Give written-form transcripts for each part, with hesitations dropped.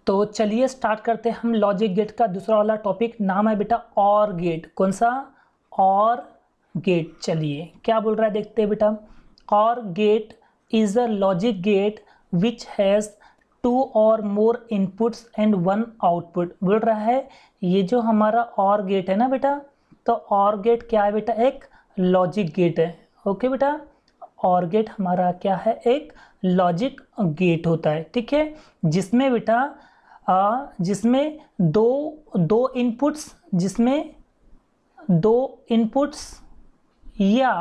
तो चलिए स्टार्ट करते हैं हम लॉजिक गेट का दूसरा वाला टॉपिक। नाम है बेटा और गेट। कौन सा? और गेट। चलिए क्या बोल रहा है देखते हैं बेटा। OR gate is a logic gate which has 2 or more inputs and 1 output. बोल रहा है ये जो हमारा और गेट है ना बेटा, तो और गेट क्या है बेटा? एक लॉजिक गेट है। ओके बेटा, और गेट हमारा क्या है? एक लॉजिक गेट होता है। ठीक है, जिसमें बेटा जिसमें दो इनपुट्स या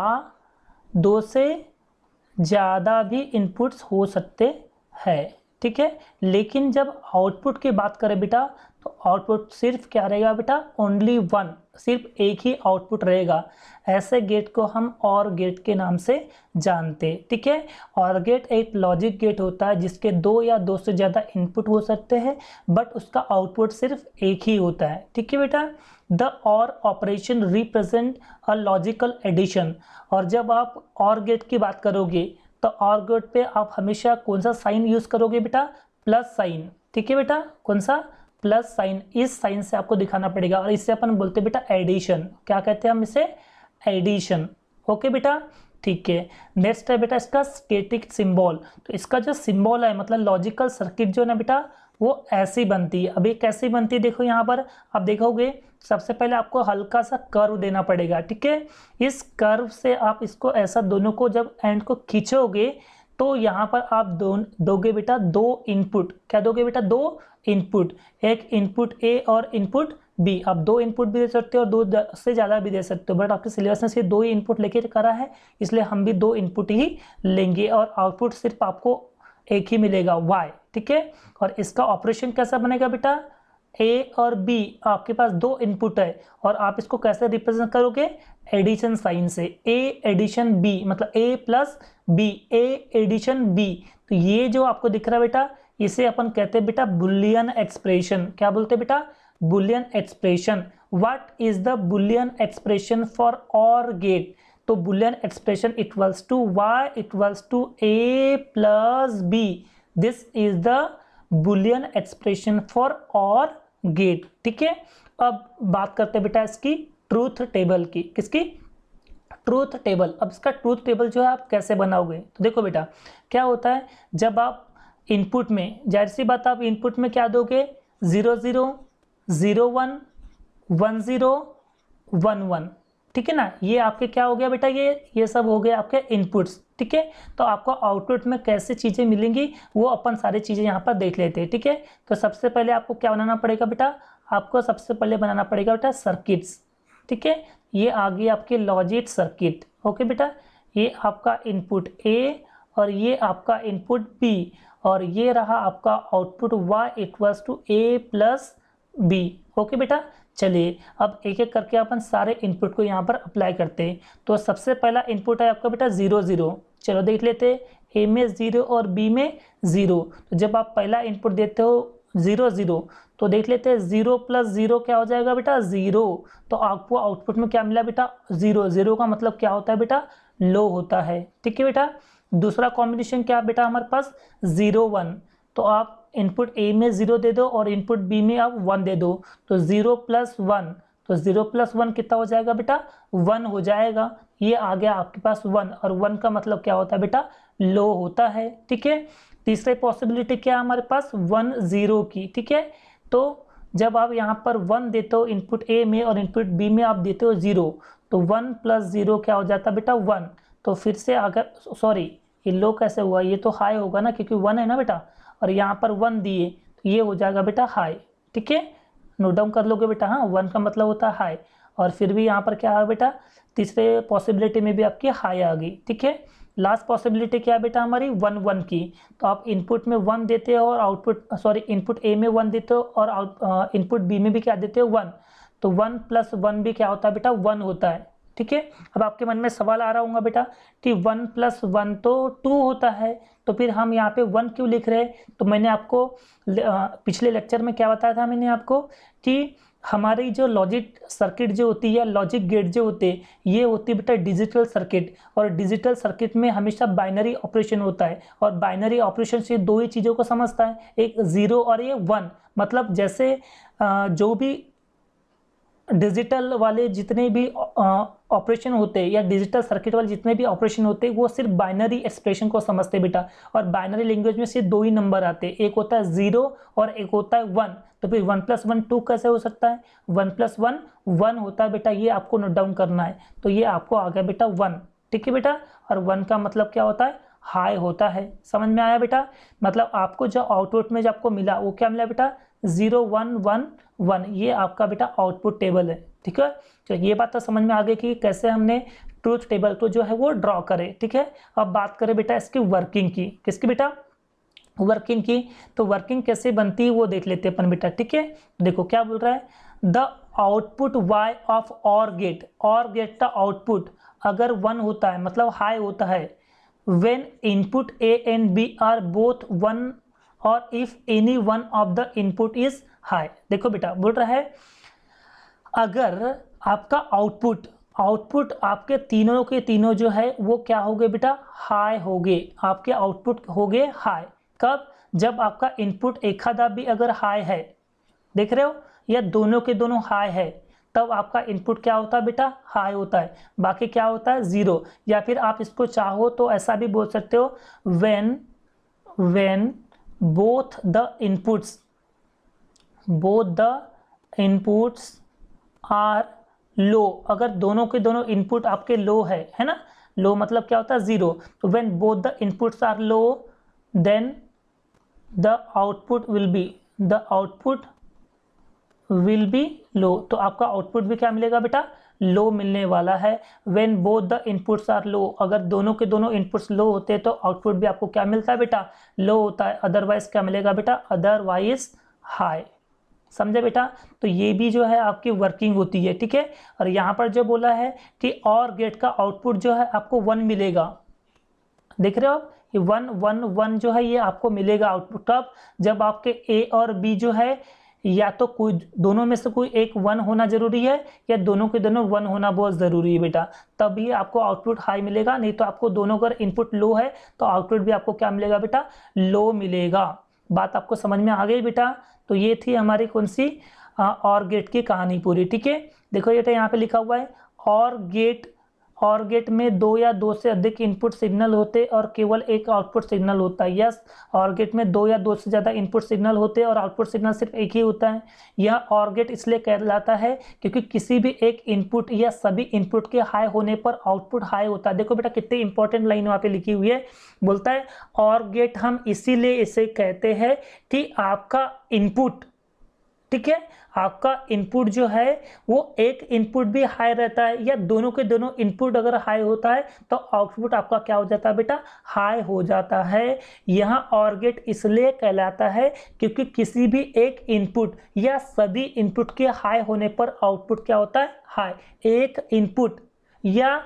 2 से ज़्यादा भी इनपुट्स हो सकते हैं। ठीक है, लेकिन जब आउटपुट की बात करें बेटा, तो आउटपुट सिर्फ क्या रहेगा बेटा? ओनली 1, सिर्फ एक ही आउटपुट रहेगा। ऐसे गेट को हम और गेट के नाम से जानते। ठीक है, और गेट एक लॉजिक गेट होता है जिसके 2 या 2 से ज़्यादा इनपुट हो सकते हैं, बट उसका आउटपुट सिर्फ एक ही होता है। ठीक है बेटा, the OR operation represent a logical addition. और जब आप और गेट की बात करोगे तो और गेट पे आप हमेशा कौन सा साइन यूज करोगे बेटा? Plus sign. ठीक है बेटा, कौन सा? Plus sign. इस साइन से आपको दिखाना पड़ेगा और इससे अपन बोलते हैं बेटा एडिशन। क्या कहते हैं हम इसे? एडिशन। ओके बेटा, ठीक है। नेक्स्ट है बेटा इसका स्टैटिक सिंबल। तो इसका जो सिंबल है मतलब लॉजिकल सर्किट जो है ना बेटा, वो ऐसी बनती है। अभी कैसी बनती है देखो, यहाँ पर आप देखोगे सबसे पहले आपको हल्का सा कर्व देना पड़ेगा। ठीक है, इस कर्व से आप इसको ऐसा दोनों को जब एंड को खींचोगे तो यहाँ पर आप दोगे बेटा 2 इनपुट। क्या दोगे बेटा? 2 इनपुट, एक इनपुट ए और इनपुट बी। आप 2 इनपुट भी दे सकते हो और 2 से ज़्यादा भी दे सकते हो, बट आपके सिलेबस में सिर्फ 2 ही इनपुट लेके करा है, इसलिए हम भी 2 इनपुट ही लेंगे और आउटपुट सिर्फ आपको एक ही मिलेगा, वाई। ठीक है, और इसका ऑपरेशन कैसा बनेगा बेटा? ए और बी आपके पास 2 इनपुट है और आप इसको कैसे रिप्रेजेंट करोगे? एडिशन साइन से। ए एडिशन बी मतलब ए प्लस बी, ए एडिशन बी। तो ये जो आपको दिख रहा है बेटा, इसे अपन कहते हैं बेटा बुलियन एक्सप्रेशन। क्या बोलते हैं बेटा? Boolean expression. What is the Boolean expression for OR gate? तो Boolean expression equals to y equals to a plus b। This is the Boolean expression for OR gate. ठीक है, अब बात करते हैं बेटा इसकी ट्रूथ टेबल की। किसकी? Truth table. अब इसका ट्रूथ टेबल जो है आप कैसे बनाओगे? तो देखो बेटा क्या होता है, जब आप इनपुट में, जाहिर सी बात आप इनपुट में क्या दोगे? 0 0 0 1 1 0 1 1। ठीक है ना, ये आपके क्या हो गया बेटा? ये सब हो गए आपके इनपुट्स। ठीक है, तो आपको आउटपुट में कैसे चीज़ें मिलेंगी वो अपन सारी चीज़ें यहाँ पर देख लेते हैं। ठीक है, तो सबसे पहले आपको क्या बनाना पड़ेगा बेटा? आपको सबसे पहले बनाना पड़ेगा बेटा सर्किट्स। ठीक है, ये आ गई आपकी लॉजिक सर्किट। ओके बेटा, ये आपका इनपुट ए और ये आपका इनपुट बी और ये रहा आपका output y equals to A plus B. Okay बेटा, चलिए अब एक एक करके अपन सारे इनपुट को यहाँ पर अप्लाई करते हैं। तो सबसे पहला इनपुट है आपका बेटा 0 0। चलो देख लेते हैं, ए में 0 और बी में 0। तो जब आप पहला इनपुट देते हो 0 0, तो देख लेते हैं 0 प्लस 0 क्या हो जाएगा बेटा? 0। तो आपको आउटपुट में क्या मिला बेटा? 0। 0 का मतलब क्या होता है बेटा? लो होता है। ठीक है बेटा, दूसरा कॉम्बिनेशन क्या बेटा हमारे पास? 0 1। तो आप इनपुट ए में 0 दे दो और इनपुट बी में आप 1 दे दो, तो 0 प्लस 1। तो 0 प्लस 1 कितना हो जाएगा बेटा? 1 हो जाएगा। ये आ गया आपके पास 1 और 1 का मतलब क्या होता है बेटा? लो होता है। ठीक है, तीसरी पॉसिबिलिटी क्या है हमारे पास? 1 0 की। ठीक है, तो जब आप यहाँ पर 1 देते हो इनपुट ए में और इनपुट बी में आप देते हो 0, तो 1 प्लस 0 क्या हो जाता है बेटा? 1। तो फिर से अगर सॉरी ये लो कैसे हुआ? ये तो हाई होगा ना, क्योंकि 1 है ना बेटा, और यहाँ पर 1 दिए तो ये हो जाएगा बेटा हाई। ठीक है, नोट डाउन कर लोगे बेटा। हाँ, 1 का मतलब होता है हाई, और फिर भी यहाँ पर क्या है बेटा? तीसरे पॉसिबिलिटी में भी आपकी हाई आ गई। ठीक है, लास्ट पॉसिबिलिटी क्या है बेटा हमारी? 1 1 की। तो आप इनपुट में 1 देते हो और आउटपुट सॉरी इनपुट ए में 1 देते हो और इनपुट बी में भी क्या देते हो? 1। तो 1 प्लस 1 भी क्या होता है बेटा? 1 होता है। ठीक है, अब आपके मन में सवाल आ रहा होगा बेटा कि 1 प्लस 1 तो 2 होता है, तो फिर हम यहाँ पे 1 क्यों लिख रहे हैं? तो मैंने आपको पिछले लेक्चर में क्या बताया था? मैंने आपको कि हमारी जो लॉजिक सर्किट जो होती है या लॉजिक गेट जो होते हैं, ये होती है बेटा डिजिटल सर्किट। और डिजिटल सर्किट में हमेशा बाइनरी ऑपरेशन होता है, और बाइनरी ऑपरेशन से दो ही चीज़ों को समझता है, एक 0 और ये 1। मतलब जैसे जो भी डिजिटल वाले जितने भी ऑपरेशन होते हैं या डिजिटल सर्किट वाले जितने भी ऑपरेशन होते हैं, वो सिर्फ बाइनरी एक्सप्रेशन को समझते हैं बेटा। और बाइनरी लैंग्वेज में सिर्फ दो ही नंबर आते हैं, एक होता है 0 और एक होता है 1। तो फिर 1 + 1 2 कैसे हो सकता है? 1 + 1 1 होता है बेटा, ये आपको नोट डाउन करना है। तो ये आपको आ गया बेटा 1, ठीक है बेटा। और 1 का मतलब क्या होता है? हाई होता है। समझ में आया बेटा? मतलब आपको जो आउटपुट में जो आपको मिला वो क्या मिला बेटा? 0 1 1 1। ये आपका बेटा आउटपुट टेबल है, ठीक है। तो ये बात तो समझ में आ गई कि कैसे हमने ट्रूथ टेबल को जो है वो ड्रॉ करे, ठीक है। अब बात करें बेटा इसकी वर्किंग की। किसकी बेटा? वर्किंग की। तो वर्किंग कैसे बनती है वो देख लेते हैं अपन बेटा, ठीक है। देखो क्या बोल रहा है, the output y of or gate का आउटपुट अगर 1 होता है मतलब हाई होता है, when input a and b are both 1 और if any one of the input is high। देखो बेटा बोल रहा है अगर आपका आउटपुट आपके तीनों के तीनों जो है वो क्या हो गए बेटा? हाई हो गए। आपके आउटपुट हो गए हाई। कब? जब आपका इनपुट एक आधा भी अगर हाई है, देख रहे हो, या दोनों के दोनों हाई है, तब आपका इनपुट क्या होता है बेटा? हाई होता है। बाकी क्या होता है? 0। या फिर आप इसको चाहो तो ऐसा भी बोल सकते हो, when both the inputs are low। अगर दोनों के दोनों इनपुट आपके लो है ना, लो मतलब क्या होता है? 0। तो when both the inputs are low then the output will be लो। तो आपका आउटपुट भी क्या मिलेगा बेटा? लो मिलने वाला है। when both the inputs are low, अगर दोनों के दोनों इनपुट्स लो होते हैं तो आउटपुट भी आपको क्या मिलता है बेटा? लो होता है। अदरवाइज क्या मिलेगा बेटा? Otherwise high. समझे बेटा? तो ये भी जो है आपकी वर्किंग होती है, ठीक है। और यहाँ पर जो बोला है कि और गेट का आउटपुट जो है आपको 1 मिलेगा। देख रहे हो आप, ये 1 1 1 जो है ये आपको मिलेगा आउटपुट। कब? जब आपके ए और बी जो है या तो कोई दोनों में से कोई एक 1 होना जरूरी है या दोनों के दोनों 1 होना बहुत ज़रूरी है बेटा, तभी आपको आउटपुट हाई मिलेगा। नहीं तो आपको दोनों अगर इनपुट लो है तो आउटपुट भी आपको क्या मिलेगा बेटा? लो मिलेगा। बात आपको समझ में आ गई बेटा? तो ये थी हमारी कौन सी और गेट की कहानी पूरी, ठीक है। देखो ये यहाँ पे लिखा हुआ है और गेट में 2 या 2 से अधिक इनपुट सिग्नल होते और केवल एक आउटपुट सिग्नल होता है। यस, और गेट में 2 या 2 से ज़्यादा इनपुट सिग्नल होते हैं और आउटपुट सिग्नल सिर्फ एक ही होता है। यह और गेट इसलिए कहलाता है क्योंकि किसी भी एक इनपुट या सभी इनपुट के हाई होने पर आउटपुट हाई होता है। देखो बेटा कितनी इंपॉर्टेंट लाइन वहाँ पे लिखी हुई है। बोलता है और गेट हम इसीलिए इसे कहते हैं कि आपका इनपुट, ठीक है, आपका इनपुट जो है वो एक इनपुट भी हाई रहता है या दोनों के दोनों इनपुट अगर हाई होता है तो आउटपुट आपका क्या हो जाता है बेटा? हाई हो जाता है। यहाँ और गेट इसलिए कहलाता है क्योंकि किसी भी एक इनपुट या सभी इनपुट के हाई होने पर आउटपुट क्या होता है? हाई। एक इनपुट या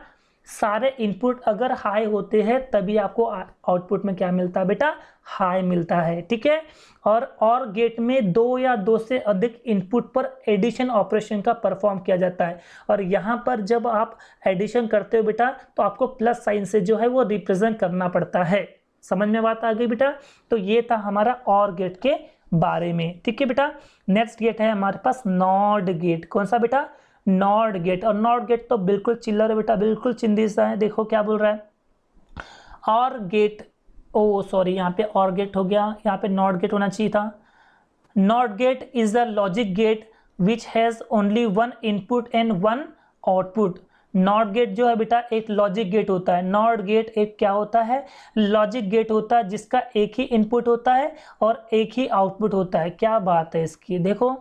सारे इनपुट अगर हाई होते हैं तभी आपको आउटपुट में क्या मिलता है बेटा? हाई मिलता है, ठीक है। और गेट में 2 या 2 से अधिक इनपुट पर एडिशन ऑपरेशन का परफॉर्म किया जाता है। और यहाँ पर जब आप एडिशन करते हो बेटा तो आपको प्लस साइन से जो है वो रिप्रेजेंट करना पड़ता है। समझ में बात आ गई बेटा? तो ये था हमारा और गेट के बारे में, ठीक है बेटा। नेक्स्ट गेट है हमारे पास नॉट गेट। कौन सा बेटा? Not gate. और नॉट गेट तो बिल्कुल चिल्लर है बेटा, बिल्कुल चिंदी सा है। देखो क्या बोल रहा है, और गेट, ओ सॉरी यहाँ पे और गेट हो गया, यहाँ पे नॉट गेट होना चाहिए था। Not gate is the logic gate which has only 1 input and 1 output. Not gate जो है बेटा एक लॉजिक गेट होता है। नॉट गेट एक क्या होता है? लॉजिक गेट होता है जिसका एक ही इनपुट होता है और एक ही आउटपुट होता है। क्या बात है इसकी, देखो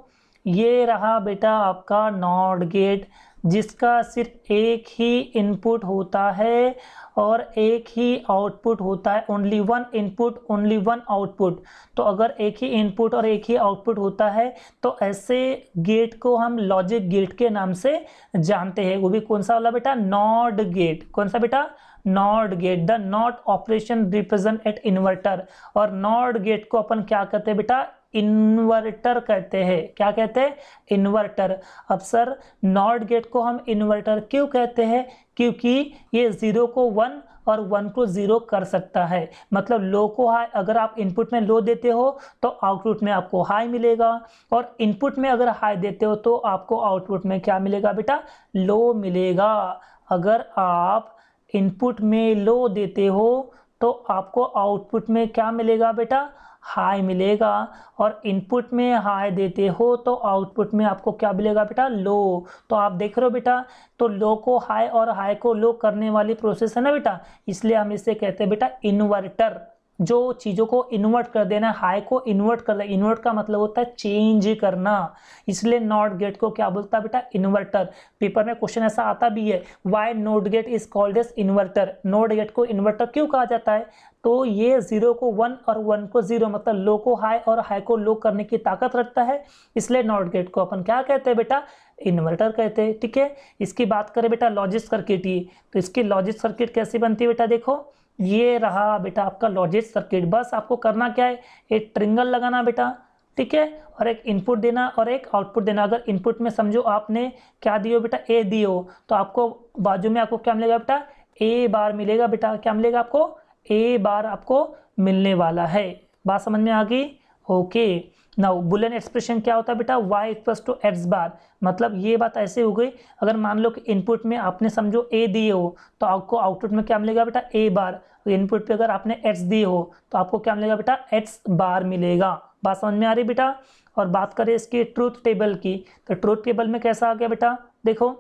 ये रहा बेटा आपका नॉट गेट जिसका सिर्फ एक ही इनपुट होता है और एक ही आउटपुट होता है। Only 1 input only 1 output. तो अगर एक ही इनपुट और एक ही आउटपुट होता है तो ऐसे गेट को हम लॉजिक गेट के नाम से जानते हैं। वो भी कौन सा वाला बेटा? Not gate. कौन सा बेटा? Not gate, the not operation represent at inverter. और नॉट गेट को अपन क्या कहते हैं बेटा, इन्वर्टर कहते हैं। क्या कहते हैं, इन्वर्टर। अब सर नॉट गेट को हम इन्वर्टर क्यों कहते हैं, क्योंकि ये 0 को 1 और 1 को 0 कर सकता है। मतलब लो को हाई, अगर आप इनपुट में लो देते हो तो आउटपुट में आपको हाई मिलेगा, और इनपुट में अगर हाई देते हो तो आपको आउटपुट में क्या मिलेगा बेटा, लो मिलेगा। अगर आप इनपुट में लो देते हो तो आपको आउटपुट में क्या मिलेगा बेटा, हाई मिलेगा, और इनपुट में हाई देते हो तो आउटपुट में आपको क्या मिलेगा बेटा, लो। तो आप देख रहे हो बेटा, तो लो को हाई और हाई को लो करने वाली प्रोसेस है ना बेटा, इसलिए हम इसे कहते हैं बेटा इन्वर्टर। जो चीज़ों को इन्वर्ट कर देना, हाई को इन्वर्ट कर देना, इन्वर्ट का मतलब होता है चेंज करना, इसलिए नॉट गेट को क्या बोलता है बेटा, इन्वर्टर। पेपर में क्वेश्चन ऐसा आता भी है, why not gate is called as inverter. Not gate को इन्वर्टर क्यों कहा जाता है, तो ये 0 को 1 और 1 को 0, मतलब लो को हाई और हाई को लो करने की ताकत रखता है, इसलिए नॉट गेट को अपन क्या कहते हैं बेटा, इन्वर्टर कहते हैं। ठीक है, इसकी बात करें बेटा लॉजिक सर्किट की, तो इसकी लॉजिक सर्किट कैसी बनती है बेटा, देखो ये रहा बेटा आपका लॉजिक सर्किट। बस आपको करना क्या है, एक ट्रिंगल लगाना बेटा, ठीक है, और एक इनपुट देना और एक आउटपुट देना। अगर इनपुट में समझो आपने क्या दियो बेटा, ए दियो, तो आपको बाजू में आपको क्या मिलेगा बेटा, ए बार मिलेगा बेटा। क्या मिलेगा आपको, ए बार आपको मिलने वाला है। बात समझ में आ गई, ओके। नाउ बुलियन एक्सप्रेशन क्या होता है बेटा, y इक्वल्स टू x बार। मतलब ये बात ऐसे हो गई, अगर मान लो कि इनपुट में आपने समझो a दिए हो तो आपको आउटपुट में क्या मिलेगा बेटा, a बार। इनपुट पे अगर आपने x दिए हो तो आपको क्या मिलेगा बेटा, x बार मिलेगा। बात समझ में आ रही बेटा। और बात करें इसकी ट्रूथ टेबल की, तो ट्रूथ टेबल में कैसा आ गया बेटा, देखो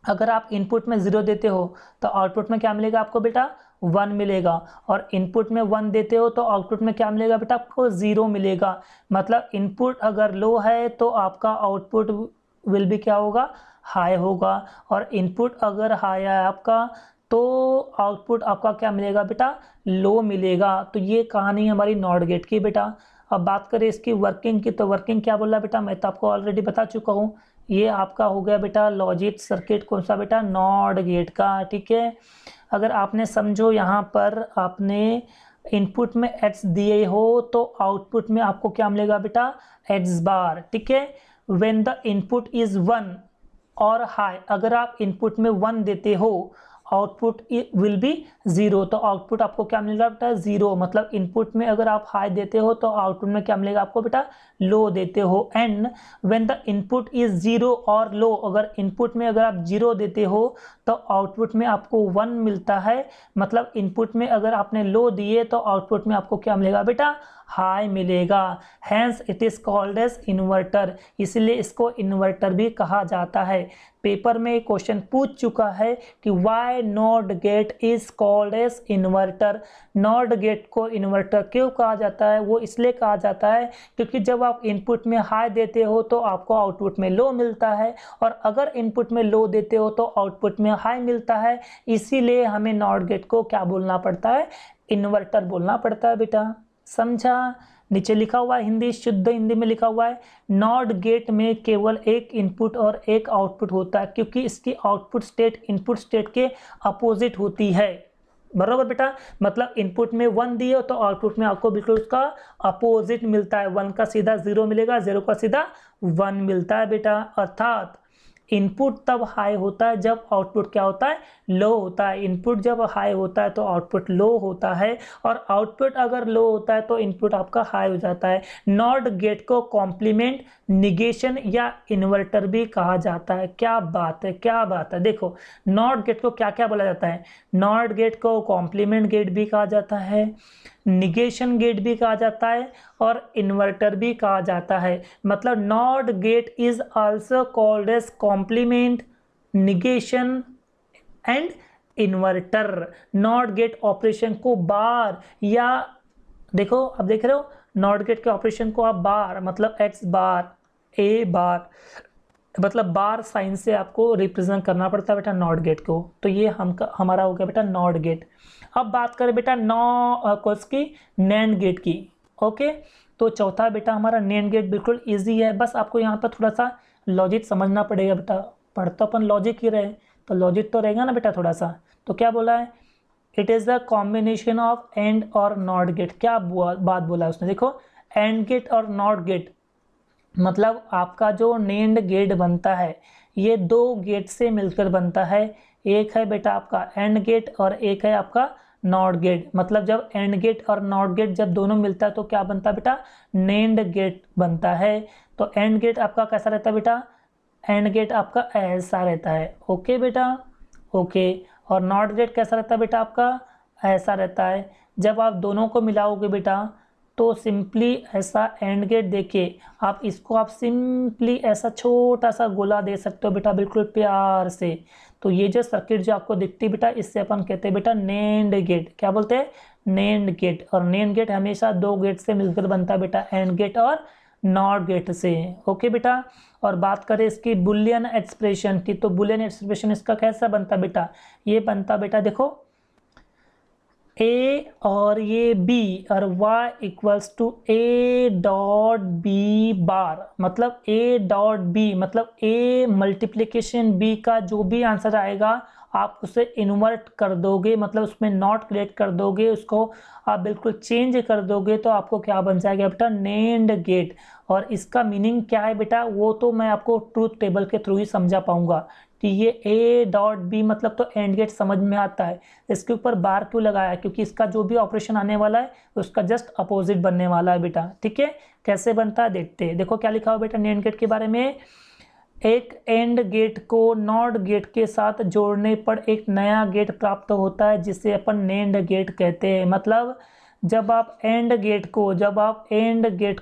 अगर आप इनपुट में 0 देते हो तो आउटपुट में क्या मिलेगा आपको बेटा, 1 मिलेगा, और इनपुट में 1 देते हो तो आउटपुट में क्या मिलेगा बेटा, आपको 0 मिलेगा। मतलब इनपुट अगर लो है तो आपका आउटपुट विल भी क्या होगा, हाई होगा, और इनपुट अगर हाई है आपका तो आउटपुट आपका क्या मिलेगा बेटा, लो मिलेगा। तो ये कहानी हमारी नॉट गेट की बेटा। अब बात करें इसकी वर्किंग की, तो वर्किंग क्या बोला बेटा, मैं तो आपको ऑलरेडी बता चुका हूँ। ये आपका हो गया बेटा लॉजिक सर्किट, कौन सा बेटा, नॉट गेट का। ठीक है, अगर आपने समझो यहाँ पर आपने इनपुट में x दिए हो तो आउटपुट में आपको क्या मिलेगा बेटा, x बार। ठीक है, व्हेन द इनपुट इज 1 और हाई, अगर आप इनपुट में 1 देते हो आउटपुट विल बी 0, तो आउटपुट आपको क्या मिलेगा बेटा, 0। मतलब इनपुट में अगर आप हाई देते हो तो आउटपुट में क्या मिलेगा आपको बेटा, लो देते हो। And when the input is 0 और लो, अगर इनपुट में अगर आप 0 देते हो तो आउटपुट में आपको 1 मिलता है। मतलब इनपुट में अगर आपने लो दिए तो आउटपुट में आपको क्या मिलेगा बेटा, हाई मिलेगा। Hence it is called as inverter, इसलिए इसको इन्वर्टर भी कहा जाता है। पेपर में क्वेश्चन पूछ चुका है कि why not gate is called as inverter. Not gate को इन्वर्टर क्यों कहा जाता है, वो इसलिए कहा जाता है क्योंकि जब आप इनपुट में हाई देते हो तो आपको आउटपुट में लो मिलता है, और अगर इनपुट में लो देते हो तो आउटपुट में हाई मिलता है। इसीलिए हमें नॉट गेट को क्या बोलना पड़ता है, इन्वर्टर बोलना पड़ता है बेटा। समझा, नीचे लिखा हुआ है हिंदी, शुद्ध हिंदी में लिखा हुआ है, नॉट गेट में केवल एक इनपुट और एक आउटपुट होता है, क्योंकि इसकी आउटपुट स्टेट इनपुट स्टेट के अपोजिट होती है। बराबर बेटा, मतलब इनपुट में 1 दिए तो आउटपुट में आपको बिल्कुल उसका अपोजिट मिलता है। 1 का सीधा 0 मिलेगा, 0 का सीधा 1 मिलता है बेटा। अर्थात इनपुट तब हाई होता है जब आउटपुट क्या होता है, लो होता है। इनपुट जब हाई होता है तो आउटपुट लो होता है, और आउटपुट अगर लो होता है तो इनपुट आपका हाई हो जाता है। नॉट गेट को कॉम्प्लीमेंट, निगेशन या इन्वर्टर भी कहा जाता है। क्या बात है, क्या बात है। देखो नॉट गेट को क्या क्या बोला जाता है, नॉट गेट को कॉम्प्लीमेंट गेट भी कहा जाता है, निगेशन गेट भी कहा जाता है, और इन्वर्टर भी कहा जाता है। मतलब not gate is also called as complement, negation and inverter. Not gate operation को बार, या देखो अब देख रहे हो नॉट गेट के ऑपरेशन को आप बार, मतलब x बार, a बार, मतलब बार साइन से आपको रिप्रेजेंट करना पड़ता है बेटा नॉट गेट को। तो ये हमारा हो गया बेटा नॉट गेट। अब बात करें बेटा की नैंड गेट की। ओके, तो चौथा बेटा हमारा नैंड गेट बिल्कुल इजी है, बस आपको यहाँ पर थोड़ा सा लॉजिक समझना पड़ेगा बेटा। पढ़ तो अपन लॉजिक ही रहे, तो लॉजिक तो रहेगा ना बेटा थोड़ा सा। तो क्या बोला है, it is the combination of and और नॉट गेट। क्या बात बोला उसने, देखो एंड गेट और नॉट गेट मतलब आपका जो नेंड गेट बनता है ये दो गेट से मिलकर बनता है। एक है बेटा आपका एंड गेट और एक है आपका नॉट गेट। मतलब जब एंड गेट और नॉट गेट जब दोनों मिलता है तो क्या बनता है बेटा, नेंड गेट बनता है। तो एंड गेट आपका कैसा रहता है बेटा, एंड गेट आपका ऐसा रहता है। ओके बेटा, ओके। और नॉट गेट कैसा रहता है बेटा आपका, ऐसा रहता है। जब आप दोनों को मिलाओगे बेटा तो सिंपली ऐसा एंड गेट देखिए, आप इसको आप सिंपली ऐसा छोटा सा गोला दे सकते हो बेटा बिल्कुल प्यार से। तो ये जो सर्किट जो आपको दिखती है बेटा इससे अपन कहते हैं बेटा नेंड गेट। क्या बोलते हैं, नेंड गेट। और नेंड गेट हमेशा दो गेट से मिलकर बनता है बेटा, एंड गेट और नॉट गेट से। ओके बेटा। और बात करें इसकी बुलियन एक्सप्रेशन की, तो बुलियन एक्सप्रेशन इसका कैसा बनता बेटा, ये बनता बेटा देखो ए और ये बी और y equals to A dot B bar. मतलब ए डॉट बी मतलब ए मल्टीप्लिकेशन बी का जो भी आंसर आएगा आप उसे इन्वर्ट कर दोगे, मतलब उसमें नॉट क्रिएट कर दोगे, उसको आप बिल्कुल चेंज कर दोगे तो आपको क्या बन जाएगा बेटा, नेंड गेट। और इसका मीनिंग क्या है बेटा वो तो मैं आपको ट्रूथ टेबल के थ्रू ही समझा पाऊंगा कि ये ए डॉट बी मतलब तो एंड गेट समझ में आता है। इसके ऊपर बार क्यों लगाया, क्योंकि इसका जो भी ऑपरेशन आने वाला है उसका जस्ट अपोजिट बनने वाला है बेटा। ठीक है, कैसे बनता है देखते हैं। देखो क्या लिखा हुआ बेटा नेंड गेट के बारे में, एक एंड गेट को नॉट गेट के साथ जोड़ने पर एक नया गेट प्राप्त होता है जिसे अपन नेंड गेट कहते हैं। मतलब जब आप एंड गेट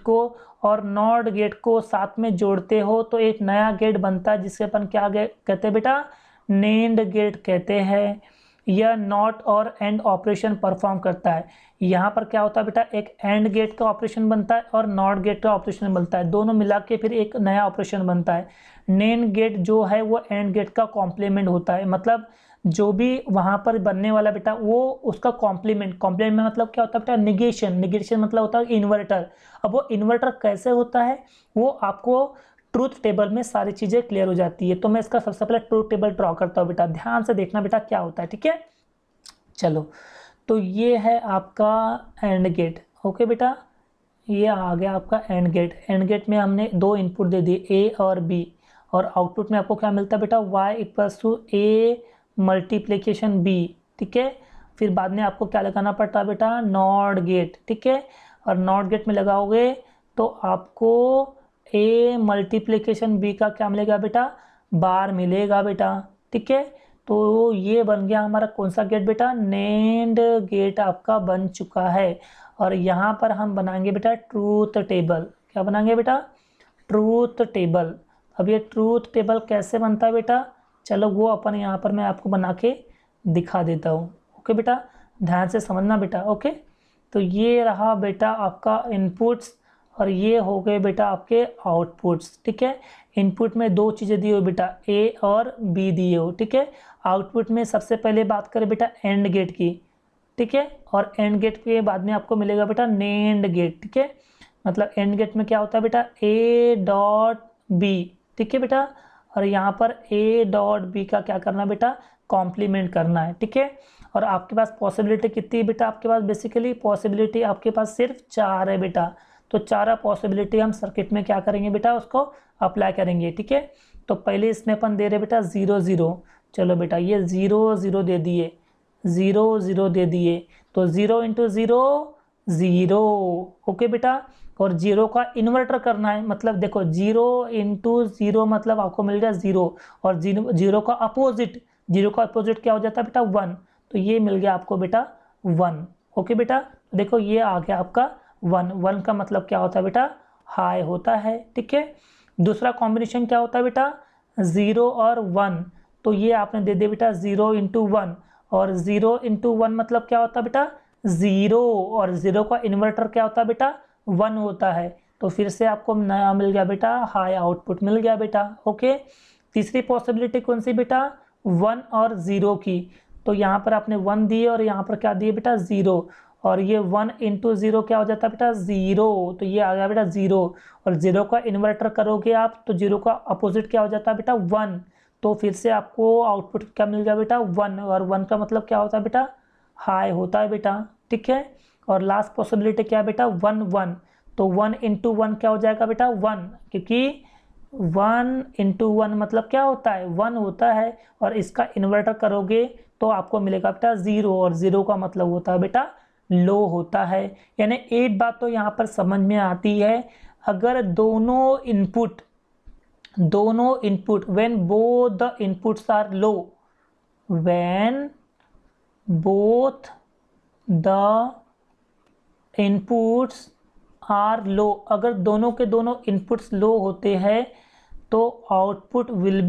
को और नॉट गेट को साथ में जोड़ते हो तो एक नया गेट बनता है जिसे अपन क्या कहते हैं बेटा, नेंड गेट कहते हैं। यह नॉट और एंड ऑपरेशन परफॉर्म करता है। यहाँ पर क्या होता है बेटा, एक एंड गेट का ऑपरेशन बनता है और नॉट गेट का ऑपरेशन बनता है, दोनों मिला के फिर एक नया ऑपरेशन बनता है। नेंड गेट जो है वो एंड गेट का कॉम्प्लीमेंट होता है। मतलब जो भी वहां पर बनने वाला बेटा वो उसका कॉम्प्लीमेंट मतलब क्या होता है बेटा, निगेशन मतलब होता है इन्वर्टर। अब वो इन्वर्टर कैसे होता है वो आपको ट्रूथ टेबल में सारी चीजें क्लियर हो जाती है। तो मैं इसका सबसे पहले ट्रूथ टेबल ड्रॉ करता हूँ बेटा, ध्यान से देखना बेटा क्या होता है। ठीक है, चलो तो ये है आपका एंड गेट। ओके बेटा, ये आ गया आपका एंड गेट। एंड गेट में हमने दो इनपुट दे दिए ए और बी, और आउटपुट में आपको क्या मिलता है बेटा, y equals to A multiplication B. ठीक है, फिर बाद में आपको क्या लगाना पड़ता है बेटा, नॉट गेट। ठीक है, और नॉट गेट में लगाओगे तो आपको ए मल्टीप्लिकेशन बी का क्या मिलेगा बेटा, बार मिलेगा बेटा। ठीक है, तो ये बन गया हमारा कौन सा गेट बेटा, नेंड गेट आपका बन चुका है। और यहाँ पर हम बनाएंगे बेटा ट्रूथ टेबल। क्या बनाएंगे बेटा, ट्रूथ टेबल। अब ये ट्रूथ टेबल कैसे बनता है बेटा, चलो वो अपन यहाँ पर मैं आपको बना के दिखा देता हूँ। ओके बेटा, ध्यान से समझना बेटा। ओके, तो ये रहा बेटा आपका इनपुट्स और ये हो गए बेटा आपके आउटपुट्स। ठीक है, इनपुट में दो चीज़ें दी हो बेटा, ए और बी दिए हो। ठीक है, आउटपुट में सबसे पहले बात करें बेटा एंड गेट की। ठीक है, और एंड गेट के बाद में आपको मिलेगा बेटा नेंड गेट। ठीक है, मतलब एंड गेट में क्या होता है बेटा, ए डॉट बी। ठीक है बेटा, और यहाँ पर ए डॉट बी का क्या करना बेटा, कॉम्प्लीमेंट करना है। ठीक है, और आपके पास पॉसिबिलिटी कितनी है बेटा, आपके पास बेसिकली पॉसिबिलिटी आपके पास सिर्फ 4 है बेटा। तो 4 पॉसिबिलिटी हम सर्किट में क्या करेंगे बेटा, उसको अप्लाई करेंगे। ठीक है, तो पहले इसमें अपन दे रहे बेटा 0 0। चलो बेटा ये 0 0 दे दिए, 0 0 दे दिए, तो 0 इंटू 0 0। ओके बेटा, और 0 का इन्वर्टर करना है। मतलब देखो 0 इंटू 0 मतलब आपको मिल गया 0, और 0 का अपोजिट क्या हो जाता है बेटा, 1। तो ये मिल गया आपको बेटा 1। ओके बेटा, देखो ये आ गया आपका 1 का मतलब क्या होता है बेटा, हाई होता है। ठीक है, दूसरा कॉम्बिनेशन क्या होता है बेटा, 0 और 1। तो ये आपने दे दिया बेटा 0 इंटू 1, और 0 इंटू 1 मतलब क्या होता है बेटा, 0, और 0 का इन्वर्टर क्या होता है बेटा, 1 होता है। तो फिर से आपको नया मिल गया बेटा, हाई आउटपुट मिल गया बेटा। ओके, तीसरी पॉसिबिलिटी कौन सी बेटा, 1 और 0 की। तो यहाँ पर आपने 1 दिए और यहाँ पर क्या दिए बेटा 0, और ये 1 इंटू 0 क्या हो जाता है बेटा 0। तो ये आ गया बेटा 0, और 0 का इन्वर्टर करोगे आप तो 0 का अपोजिट क्या हो जाता है बेटा 1। तो फिर से आपको आउटपुट क्या मिल गया बेटा 1, और 1 का मतलब क्या होता है बेटा हाई होता है बेटा, ठीक है। और लास्ट पॉसिबिलिटी क्या है बेटा, 1 1, तो 1 इंटू 1 क्या हो जाएगा बेटा 1, क्योंकि 1 इंटू 1 मतलब क्या होता है 1 होता है, और इसका इन्वर्टर करोगे तो आपको मिलेगा बेटा 0, और 0 का मतलब होता है बेटा लो होता है। यानी एक बात तो यहाँ पर समझ में आती है, अगर दोनों input when both the inputs are low, when both the inputs are low, अगर दोनों के दोनों इनपुट्स लो होते हैं तो आउटपुट विल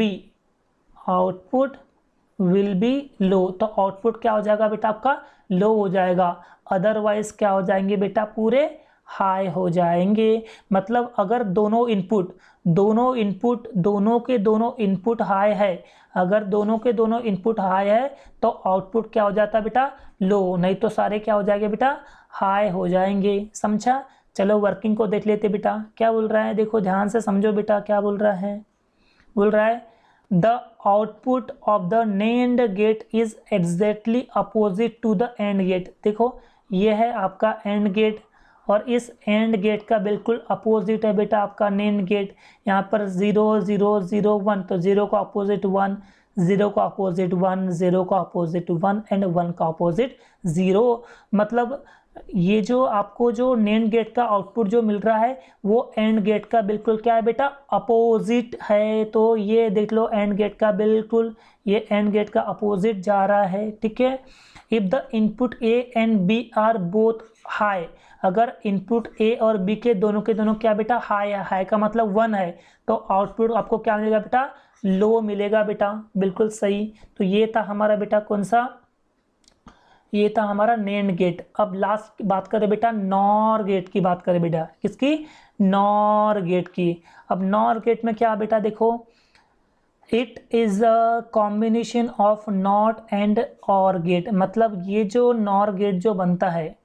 बी लो, तो आउटपुट क्या हो जाएगा बेटा आपका लो हो जाएगा, अदरवाइज क्या हो जाएंगे बेटा पूरे हाई हो जाएंगे। मतलब अगर दोनों के दोनों इनपुट हाई है, अगर दोनों के दोनों इनपुट हाई है तो आउटपुट क्या हो जाता है बेटा लो, नहीं तो सारे क्या हो जाएंगे बेटा हाई हो जाएंगे। समझा? चलो वर्किंग को देख लेते बेटा, क्या बोल रहा है, देखो ध्यान से समझो बेटा क्या बोल रहा है। बोल रहा है the output of the nand gate is exactly opposite to the and gate. देखो ये है आपका एंड गेट, और इस एंड गेट का बिल्कुल अपोजिट है बेटा आपका नेम्ड गेट। यहाँ पर 0 0 0 1, तो 0 का अपोजिट 1, 0 का अपोजिट 1, 0 का अपोजिट 1 एंड 1 का अपोजिट 0। मतलब ये जो आपको जो नेम्ड गेट का आउटपुट जो मिल रहा है वो एंड गेट का बिल्कुल क्या है बेटा अपोजिट है। तो ये देख लो एंड गेट का बिल्कुल, ये एंड गेट का अपोजिट जा रहा है, ठीक है। If the input A and B are both high, अगर इनपुट ए और बी के दोनों क्या बेटा हाई है, हाई का मतलब 1 है, तो आउटपुट आपको क्या मिलेगा बेटा लो मिलेगा बेटा, बिल्कुल सही। तो ये था हमारा बेटा कौन सा, ये था हमारा नेम्ड गेट। अब लास्ट बात करें बेटा नॉर गेट की, बात करें बेटा किसकी, नॉर गेट की। अब नॉर गेट में क्या बेटा देखो, it is a combination of not and or gate. मतलब ये जो नॉर गेट जो बनता है,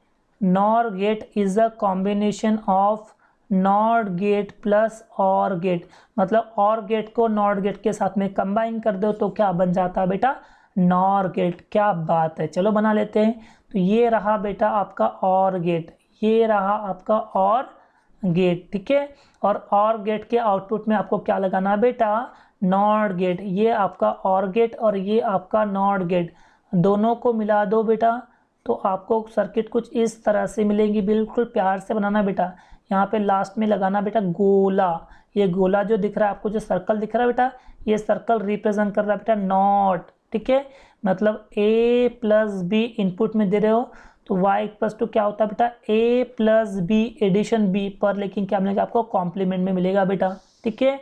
nor gate is a combination of not gate plus or gate. मतलब और गेट को नॉट गेट के साथ में कंबाइन कर दो तो क्या बन जाता है बेटा नॉर गेट। क्या बात है, चलो बना लेते हैं। तो ये रहा बेटा आपका और गेट, ये रहा आपका और गेट, ठीक है। और गेट के आउटपुट में आपको क्या लगाना बेटा नॉट गेट। ये आपका और गेट और ये आपका नॉट गेट, दोनों को मिला दो बेटा तो आपको सर्किट कुछ इस तरह से मिलेगी। बिल्कुल प्यार से बनाना बेटा, यहाँ पे लास्ट में लगाना बेटा गोला। ये गोला जो दिख रहा है आपको, जो सर्कल दिख रहा है बेटा, ये सर्कल रिप्रेजेंट कर रहा है बेटा नॉट, ठीक है। मतलब a प्लस बी इनपुट में दे रहे हो तो y इक्वल्स टू क्या होता है बेटा a plus B addition b पर, लेकिन क्या मिलेगा आपको कॉम्प्लीमेंट में मिलेगा बेटा, ठीक है।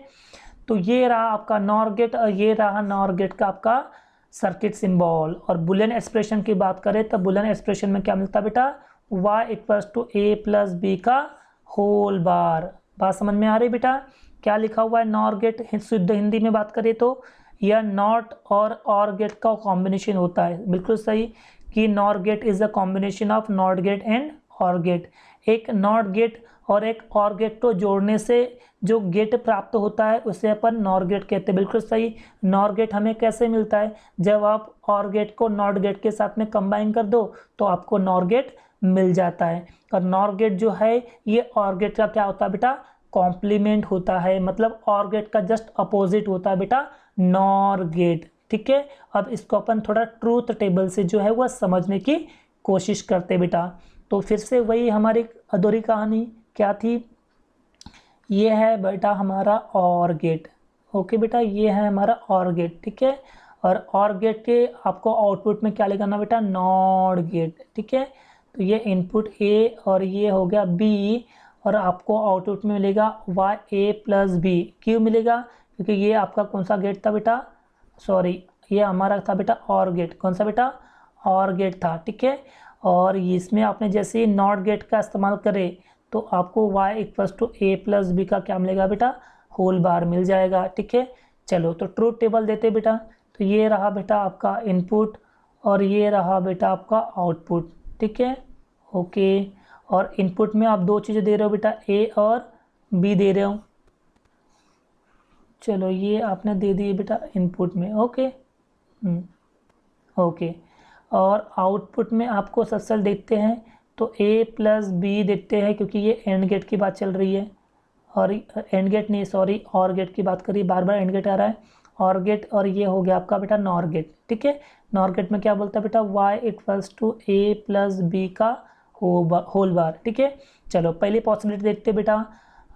तो ये रहा आपका नॉर गेट और ये रहा नॉर गेट का आपका सर्किट सिंबल। और बुलियन एक्सप्रेशन की बात करें तो बुलियन एक्सप्रेशन में क्या मिलता है बेटा y equals to a plus B का होल बार। बात समझ में आ रही बेटा, क्या लिखा हुआ है नॉर गेट, शुद्ध हिंदी में बात करें तो यह नॉट और गेट का कॉम्बिनेशन होता है। बिल्कुल सही कि nor gate is a combination of not gate and or gate. एक नॉट गेट और एक और गेट को जोड़ने से जो गेट प्राप्त होता है उसे अपन नॉर गेट कहते हैं। बिल्कुल सही। नॉर गेट हमें कैसे मिलता है, जब आप और गेट को नॉट गेट के साथ में कंबाइन कर दो तो आपको नॉर गेट मिल जाता है। और नॉर गेट जो है ये और गेट का क्या होता है बेटा कॉम्प्लीमेंट होता है, मतलब और गेट का जस्ट अपोजिट होता है बेटा नॉर गेट, ठीक है। अब इसको अपन थोड़ा ट्रूथ टेबल से जो है वह समझने की कोशिश करते बेटा। तो फिर से वही हमारी अधूरी कहानी क्या थी, ये है बेटा हमारा और गेट, ओके बेटा ये है हमारा और गेट, ठीक है। और गेट के आपको आउटपुट में क्या लगाना बेटा नॉट गेट, ठीक है। तो ये इनपुट ए और ये हो गया बी, और आपको आउटपुट में मिलेगा वाई ए प्लस बी। क्यों मिलेगा, क्योंकि ये आपका कौन सा गेट था बेटा, सॉरी ये हमारा था बेटा और गेट, कौन सा बेटा और गेट था, ठीक है। और इसमें आपने जैसे ही नॉट गेट का इस्तेमाल करे तो आपको y equals to A plus B का क्या मिलेगा बेटा होल बार मिल जाएगा, ठीक है। चलो तो ट्रूथ टेबल देते बेटा, तो ये रहा बेटा आपका इनपुट और ये रहा बेटा आपका आउटपुट, ठीक है, ओके। और इनपुट में आप दो चीज़ें दे रहे हो बेटा ए और बी दे रहे हो, चलो ये आपने दे दिए बेटा इनपुट में, ओके ओके। और आउटपुट में आपको सबसे देखते हैं तो a प्लस बी देखते हैं, क्योंकि ये एंड गेट की बात चल रही है, और एंड गेट नहीं सॉरी और गेट की बात करिए, बार बार एंड गेट आ रहा है, और गेट, और ये हो गया आपका बेटा नॉर गेट। ठीक है, नॉर गेट में क्या बोलता है बेटा, y equals to a plus B का होल बार। ठीक है, चलो पहली पॉसिबिलिटी देखते बेटा,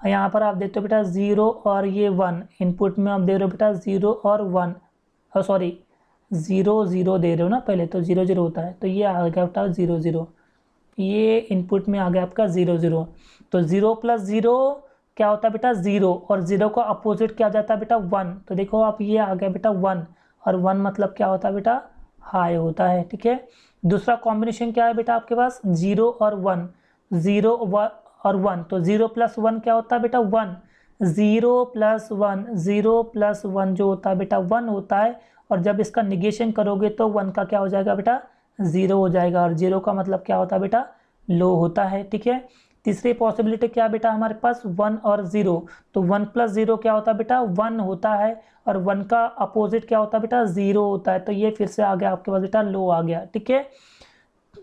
यहाँ पर आप देखते हो बेटा 0 और ये 1, इनपुट में आप दे रहे हो बेटा 0 और 1, सॉरी 0 0 दे रहे हो ना पहले, तो 0 0 होता है, तो ये आ गया बेटा 0 0, ये इनपुट में आ गया आपका 0 0, तो 0 प्लस 0 क्या होता है बेटा 0, और 0 का अपोजिट क्या जाता है बेटा 1, तो देखो आप ये आ गया बेटा 1, और 1 मतलब क्या होता है बेटा हाई होता है। ठीक है, दूसरा कॉम्बिनेशन क्या है बेटा आपके पास 0 और 1, 0 और 1, तो 0 प्लस 1 क्या होता है बेटा 1, 0 प्लस 1, 0 प्लस 1 जो होता है बेटा 1 होता है, और जब इसका निगेशन करोगे तो 1 का क्या हो जाएगा बेटा 0 हो जाएगा, और 0 का मतलब क्या होता है बेटा लो होता है। ठीक है, तीसरी पॉसिबिलिटी क्या बेटा हमारे पास 1 और 0, तो 1 प्लस 0 क्या होता है बेटा 1 होता है, और 1 का अपोजिट क्या होता है बेटा 0 होता है, तो ये फिर से आ गया आपके पास बेटा लो आ गया। ठीक है,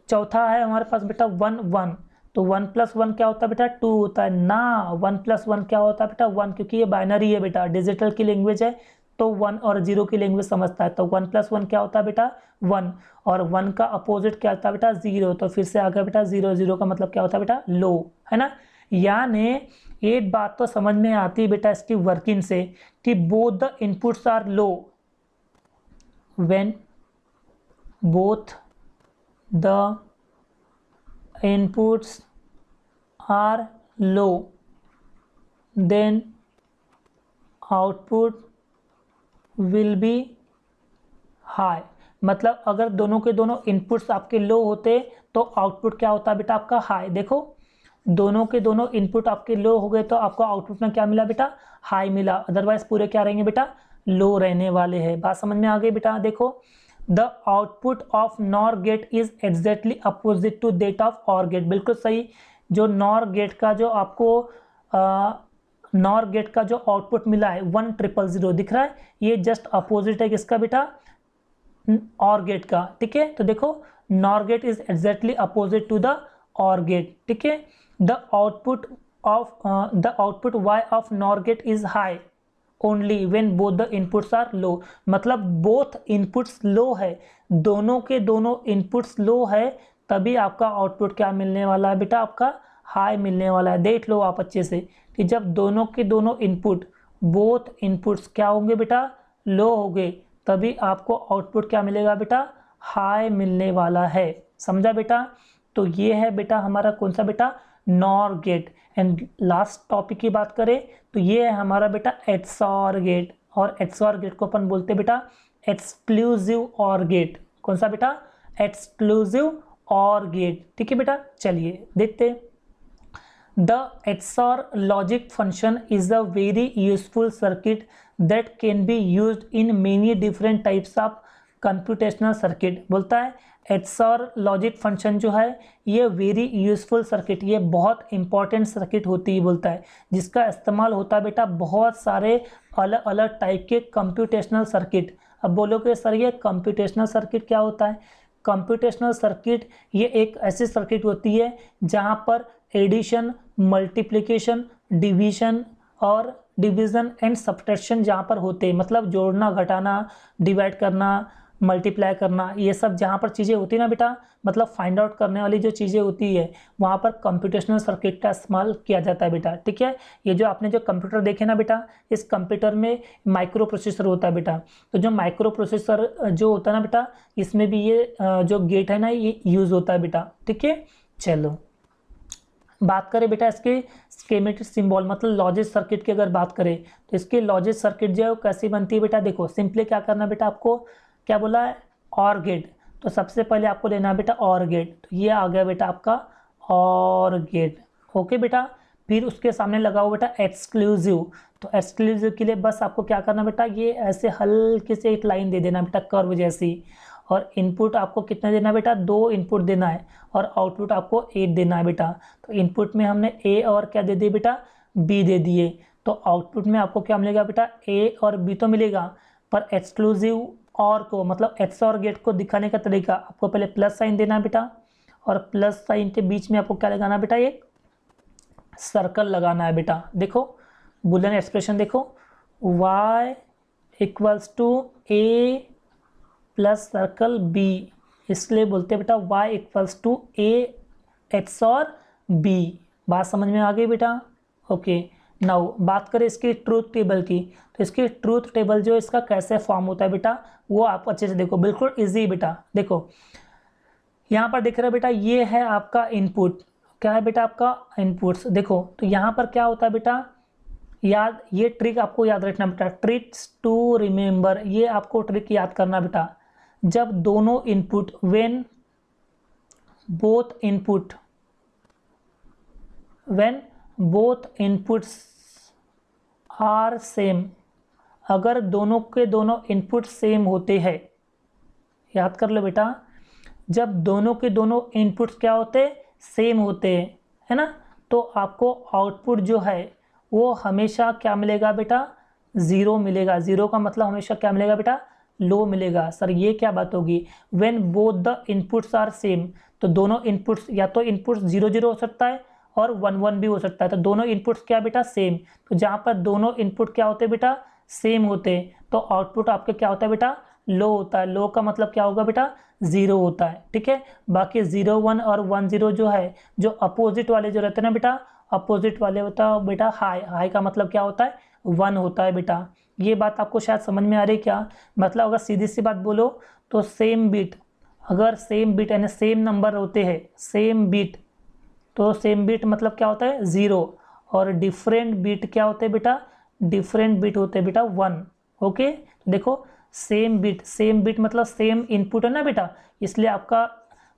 चौथा है हमारे पास बेटा 1 1, तो 1 प्लस 1 क्या होता है बेटा 2 होता है ना, 1 प्लस 1 क्या होता है बेटा 1, क्योंकि ये बाइनरी है बेटा, डिजिटल की लैंग्वेज है, तो 1 और 0 की लैंग्वेज समझता है, तो 1 प्लस 1 क्या होता है बेटा 1, और 1 का अपोजिट क्या होता है बेटा 0, तो फिर से आ गया बेटा 0 0 का मतलब क्या होता है बेटा लो, है ना। यानी एक बात तो समझ में आती है बेटा इसकी वर्किंग से कि both the inputs are low when both the inputs are low then output will be high, मतलब अगर दोनों के दोनों इनपुट्स आपके लो होते तो आउटपुट क्या होता है बेटा आपका हाई। देखो दोनों के दोनों इनपुट आपके लो हो गए तो आपको आउटपुट में क्या मिला बेटा हाई मिला, अदरवाइज पूरे क्या रहेंगे बेटा लो रहने वाले हैं। बात समझ में आ गई बेटा। देखो the output of nor gate is exactly opposite to that of or gate, बिल्कुल सही। जो नॉर गेट का जो आपको नॉर गेट का जो आउटपुट मिला है 1000 दिख रहा है, ये जस्ट अपोजिट है किसका बेटा और गेट का। ठीक है, तो देखो NOR gate is exactly opposite to the और गेट। ठीक है, the output y of nor gate is high only when both the inputs are low, मतलब बोथ इनपुट्स लो है, दोनों के दोनों इनपुट्स लो है, तभी आपका आउटपुट क्या मिलने वाला है बेटा आपका हाई मिलने वाला है। देख लो आप अच्छे से कि जब दोनों के दोनों इनपुट बोथ इनपुट्स क्या होंगे बेटा लो होंगे, तभी आपको आउटपुट क्या मिलेगा बेटा हाई मिलने वाला है। समझा बेटा। तो ये है बेटा हमारा कौन सा बेटा nor gate. And last topic की बात करें तो ये है हमारा बेटा एक्सऑर गेट, और एक्सऑर गेट को अपन बोलते बेटा एक्सक्लूसिव और गेट। कौन सा बेटा एक्सक्लूसिव और गेट। ठीक है बेटा, चलिए देखते। The XOR logic function is a very useful circuit that can be used in many different types of computational circuit। बोलता है XOR logic function जो है ये very useful circuit, ये बहुत important circuit होती है, बोलता है जिसका इस्तेमाल होता है बेटा बहुत सारे अलग अलग टाइप के computational circuit। अब बोलोगे सर ये computational circuit क्या होता है। कंप्यूटेशनल सर्किट ये एक ऐसी सर्किट होती है जहाँ पर एडिशन, मल्टीप्लिकेशन, डिवीजन और डिवीज़न एंड सब्ट्रैक्शन जहाँ पर होते हैं, मतलब जोड़ना, घटाना, डिवाइड करना, मल्टीप्लाई करना, ये सब जहाँ पर चीज़ें होती है ना बेटा, मतलब फाइंड आउट करने वाली जो चीज़ें होती है वहाँ पर कंप्यूटेशनल सर्किट का इस्तेमाल किया जाता है बेटा। ठीक है, ये जो आपने जो कंप्यूटर देखे ना बेटा, इस कंप्यूटर में माइक्रो प्रोसेसर होता है बेटा, तो जो माइक्रो प्रोसेसर जो होता है ना बेटा, इसमें भी ये जो गेट है ना ये यूज़ होता है बेटा। ठीक है, चलो बात करें बेटा इसके स्कीमेटिक सिंबल मतलब लॉजिक सर्किट की अगर बात करें तो इसकी लॉजिक सर्किट जो है वो कैसी बनती है बेटा। देखो सिंपली क्या करना बेटा, आपको क्या बोला है और गेट, तो सबसे पहले आपको लेना है बेटा और गेट, तो ये आ गया बेटा आपका और गेट। ओके बेटा, फिर उसके सामने लगा हुआ बेटा एक्सक्लूसिव, तो एक्सक्लूसिव के लिए बस आपको क्या करना बेटा, ये ऐसे हल्के से एक लाइन दे देना बेटा कर्व जैसी, और इनपुट आपको कितना देना बेटा 2 इनपुट देना है, और आउटपुट आपको 8 देना है बेटा। तो इनपुट में हमने ए और क्या दे दिए बेटा बी दे दिए, तो आउटपुट में आपको क्या मिलेगा बेटा ए और बी तो मिलेगा, पर एक्सक्लूसिव और को मतलब XOR गेट को दिखाने का तरीका, आपको पहले प्लस साइन देना बेटा, और प्लस साइन के बीच में आपको क्या लगाना बेटा, एक सर्कल लगाना है बेटा। देखो बुलियन एक्सप्रेशन देखो, y equals to a plus circle b, इसलिए बोलते हैं बेटा y equals to a XOR b। बात समझ में आ गई बेटा? ओके, नाउ बात करें इसकी ट्रूथ टेबल की, तो इसकी ट्रूथ टेबल जो इसका कैसे फॉर्म होता है बेटा, वो आप अच्छे से देखो, बिल्कुल इजी बेटा। देखो यहाँ पर दिख रहा है बेटा, ये है आपका इनपुट, क्या है बेटा आपका इनपुट्स। देखो तो यहाँ पर क्या होता है बेटा, याद, ये ट्रिक आपको याद रखना बेटा, ट्रिक्स टू रिमेंबर, ये आपको ट्रिक याद करना बेटा। जब दोनों input, when both inputs are same, अगर दोनों के दोनों इनपुट सेम होते हैं, याद कर लो बेटा, जब दोनों के दोनों इनपुट्स क्या होते हैं, सेम होते हैं, है ना, तो आपको आउटपुट जो है वो हमेशा क्या मिलेगा बेटा, ज़ीरो मिलेगा। ज़ीरो का मतलब हमेशा क्या मिलेगा बेटा, लो मिलेगा। सर ये क्या बात होगी, when both the inputs are same, तो दोनों इनपुट्स, या तो इनपुट्स 0 0 हो सकता है और 1 1 भी हो सकता है, तो दोनों इनपुट्स क्या बेटा, सेम। तो जहाँ पर दोनों इनपुट क्या होते हैं बेटा, सेम होते हैं, तो आउटपुट आपके क्या होता है बेटा, लो होता है। लो का मतलब क्या होगा बेटा, 0 होता है, ठीक है। बाकी 0 1 और 1 0 जो है, जो अपोजिट वाले जो रहते हैं ना बेटा, अपोजिट वाले होता है बेटा हाई, हाई का मतलब क्या होता है, 1 होता है बेटा। ये बात आपको शायद समझ में आ रही क्या, मतलब अगर सीधी सी बात बोलो तो सेम बीट, अगर सेम बीट यानी सेम नंबर होते हैं, सेम बीट, तो सेम बीट मतलब क्या होता है, 0, और डिफरेंट बीट क्या होते हैं बेटा, डिफरेंट बीट होते हैं बेटा 1। ओके, देखो सेम बीट मतलब सेम इनपुट है ना बेटा, इसलिए आपका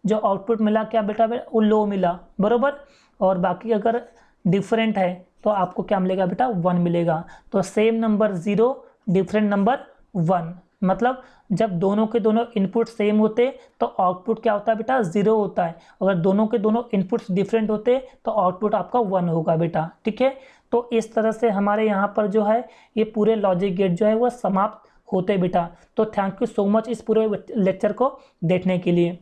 जो आउटपुट मिला क्या बेटा, वो लो मिला, बरोबर। और बाकी अगर डिफरेंट है तो आपको क्या मिलेगा बेटा, 1 मिलेगा। तो सेम नंबर 0, डिफरेंट नंबर 1, मतलब जब दोनों के दोनों इनपुट सेम होते तो आउटपुट क्या होता है बेटा, 0 होता है। अगर दोनों के दोनों इनपुट्स डिफरेंट होते तो आउटपुट आपका 1 होगा बेटा, ठीक है। तो इस तरह से हमारे यहाँ पर जो है ये पूरे लॉजिक गेट जो है वो समाप्त होते बेटा। तो थैंक यू सो मच इस पूरे लेक्चर को देखने के लिए।